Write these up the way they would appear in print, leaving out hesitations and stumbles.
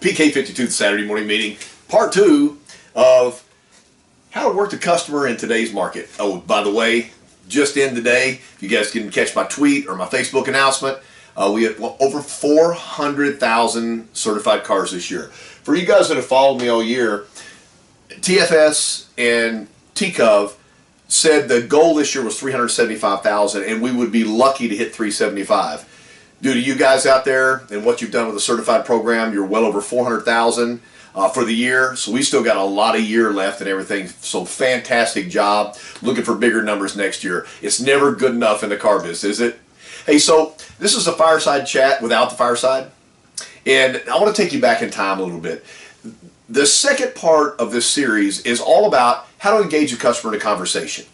PK52, the Saturday morning meeting, part 2 of how to work the customer in today's market. Oh, by the way, just in today, if you guys didn't catch my tweet or my Facebook announcement, we had over 400,000 certified cars this year. For you guys that have followed me all year, TFS and TCOV said the goal this year was 375,000, and we would be lucky to hit 375. Due to you guys out there and what you've done with the certified program, you're well over 400,000 for the year. So we still got a lot of year left and everything. So fantastic job. Looking for bigger numbers next year. It's never good enough in the car business, is it? Hey, so this is a fireside chat without the fireside. And I want to take you back in time a little bit. The second part of this series is all about how to engage a customer in a conversation.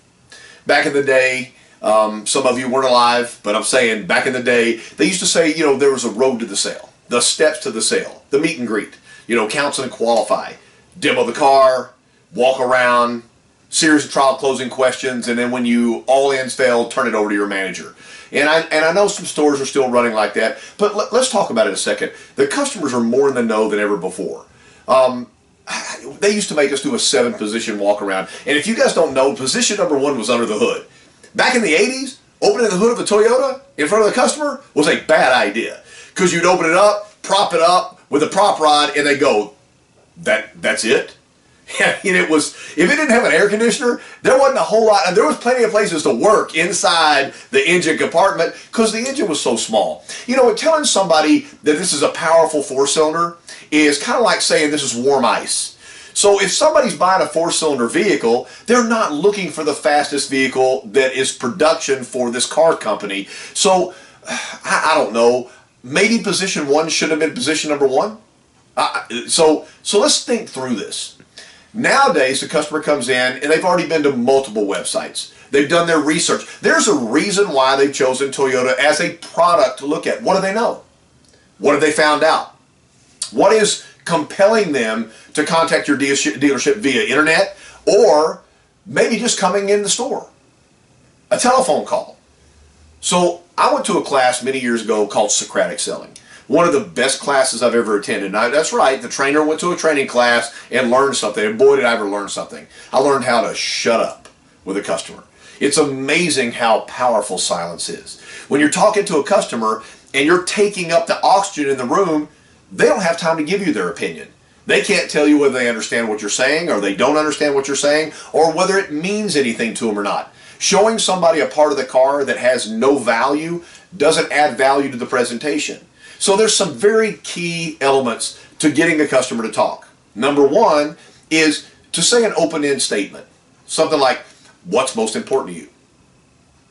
Back in the day, some of you weren't alive, but I'm saying back in the day, they used to say, you know, there was a road to the sale, the steps to the sale, the meet and greet, you know, counsel and qualify, demo the car, walk around, series of trial closing questions, and then when you all ends fail, turn it over to your manager. And I know some stores are still running like that, but let's talk about it a second. The customers are more in the know than ever before. They used to make us do a 7-position walk around, and if you guys don't know, position number 1 was under the hood. Back in the 80s, opening the hood of a Toyota in front of the customer was a bad idea, because you'd open it up, prop it up with a prop rod, and they go, that's it? And it was, if it didn't have an air conditioner, there wasn't a whole lot, and there was plenty of places to work inside the engine compartment because the engine was so small. You know, telling somebody that this is a powerful 4-cylinder is kind of like saying this is warm ice. So if somebody's buying a 4-cylinder vehicle, they're not looking for the fastest vehicle that is production for this car company. So, I don't know, maybe position 1 should have been position number 1? So let's think through this. Nowadays, the customer comes in and they've already been to multiple websites. They've done their research. There's a reason why they've chosen Toyota as a product to look at. What do they know? What have they found out? What is compelling them to contact your dealership via internet, or maybe just coming in the store? A telephone call. So I went to a class many years ago called Socratic Selling. One of the best classes I've ever attended. Now, that's right, the trainer went to a training class and learned something, and boy did I ever learn something. I learned how to shut up with a customer. It's amazing how powerful silence is. When you're talking to a customer and you're taking up the oxygen in the room, they don't have time to give you their opinion. They can't tell you whether they understand what you're saying or they don't understand what you're saying, or whether it means anything to them or not. Showing somebody a part of the car that has no value doesn't add value to the presentation. So there's some very key elements to getting a customer to talk. Number 1 is to say an open-end statement. Something like, what's most important to you?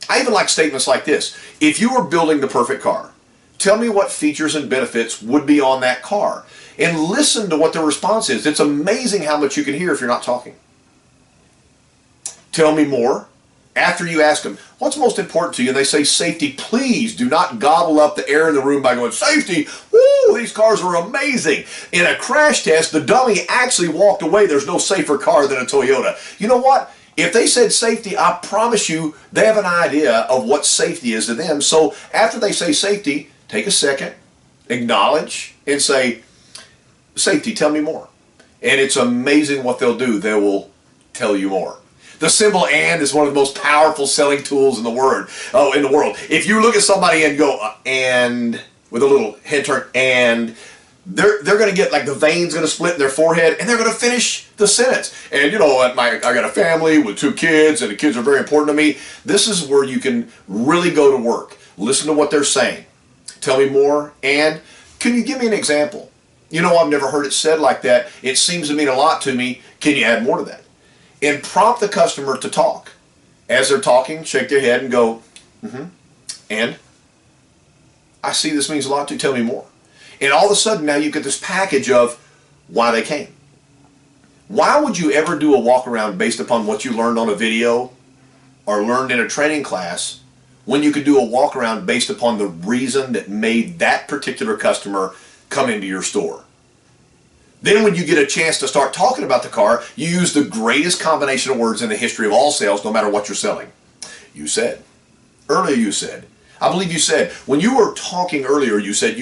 I even like statements like this. If you were building the perfect car, tell me what features and benefits would be on that car. And listen to what the response is. It's amazing how much you can hear if you're not talking. Tell me more. After you ask them, what's most important to you? And they say safety. Please do not gobble up the air in the room by going, safety, woo, these cars are amazing. In a crash test, the dummy actually walked away. There's no safer car than a Toyota. You know what? If they said safety, I promise you they have an idea of what safety is to them. So after they say safety, take a second, acknowledge, and say, safety, tell me more. And it's amazing what they'll do. They will tell you more. The symbol "and" is one of the most powerful selling tools in the world. If you look at somebody and go, and, with a little head turn, and, they're going to get, like, the veins going to split in their forehead, and they're going to finish the sentence. And, you know, I got a family with 2 kids, and the kids are very important to me. This is where you can really go to work. Listen to what they're saying. Tell me more, and can you give me an example? You know, I've never heard it said like that. It seems to mean a lot to me. Can you add more to that? And prompt the customer to talk. As they're talking, shake their head and go, and I see this means a lot to you. Tell me more. And all of a sudden now you get this package of why they came. Why would you ever do a walk around based upon what you learned on a video or learned in a training class when you could do a walk around based upon the reason that made that particular customer come into your store? Then when you get a chance to start talking about the car, you use the greatest combination of words in the history of all sales, no matter what you're selling. You said. Earlier you said. I believe you said. When you were talking earlier, you said.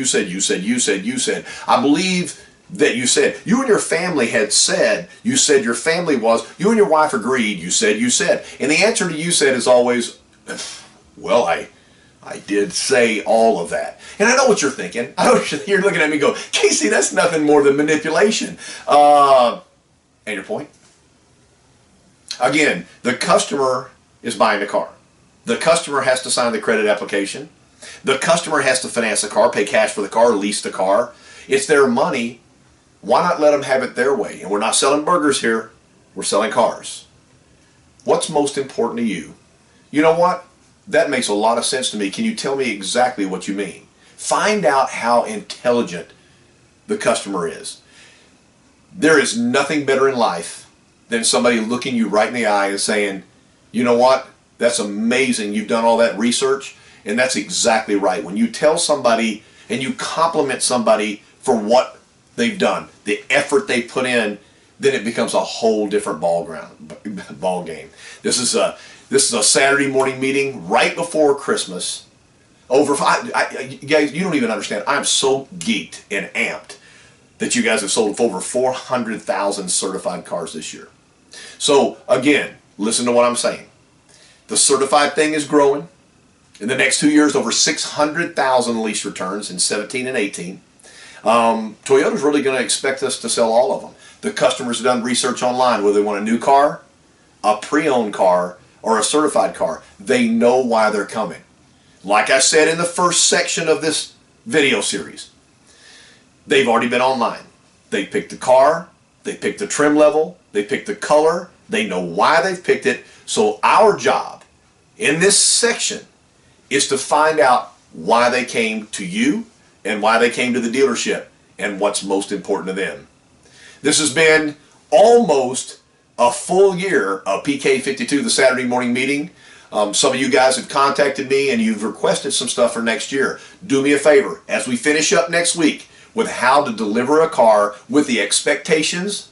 I believe that you said. You and your family had said, you said your family was, you and your wife agreed, you said, you said. And the answer to you said is always, well, I did say all of that. And I know what you're thinking. I know you're looking at me and go, Casey, that's nothing more than manipulation. And your point? Again, the customer is buying the car. The customer has to sign the credit application. The customer has to finance the car, pay cash for the car, lease the car. It's their money. Why not let them have it their way? And we're not selling burgers here. We're selling cars. What's most important to you? You know what? That makes a lot of sense to me. Can you tell me exactly what you mean? Find out how intelligent the customer is. There is nothing better in life than somebody looking you right in the eye and saying, you know what? That's amazing. You've done all that research, and that's exactly right. When you tell somebody and you compliment somebody for what they've done, the effort they put in, then it becomes a whole different ball game. This is a Saturday morning meeting right before Christmas. Guys, you don't even understand. I'm so geeked and amped that you guys have sold over 400,000 certified cars this year. So again, listen to what I'm saying. The certified thing is growing. In the next 2 years, over 600,000 lease returns in 17 and 18. Toyota's really going to expect us to sell all of them. The customers have done research online, whether they want a new car, a pre-owned car, or a certified car. They know why they're coming. Like I said in the first section of this video series, they've already been online. They picked the car, they picked the trim level, they picked the color, they know why they've picked it. So our job in this section is to find out why they came to you and why they came to the dealership and what's most important to them. This has been almost a full year of PK52, the Saturday morning meeting. Some of you guys have contacted me and you've requested some stuff for next year. Do me a favor, as we finish up next week with how to deliver a car with the expectations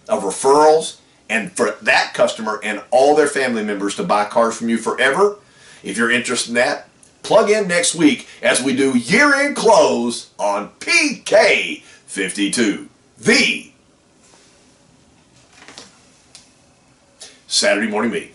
of referrals and for that customer and all their family members to buy cars from you forever. If you're interested in that, plug in next week as we do year-end close on PK52, the Saturday morning meeting.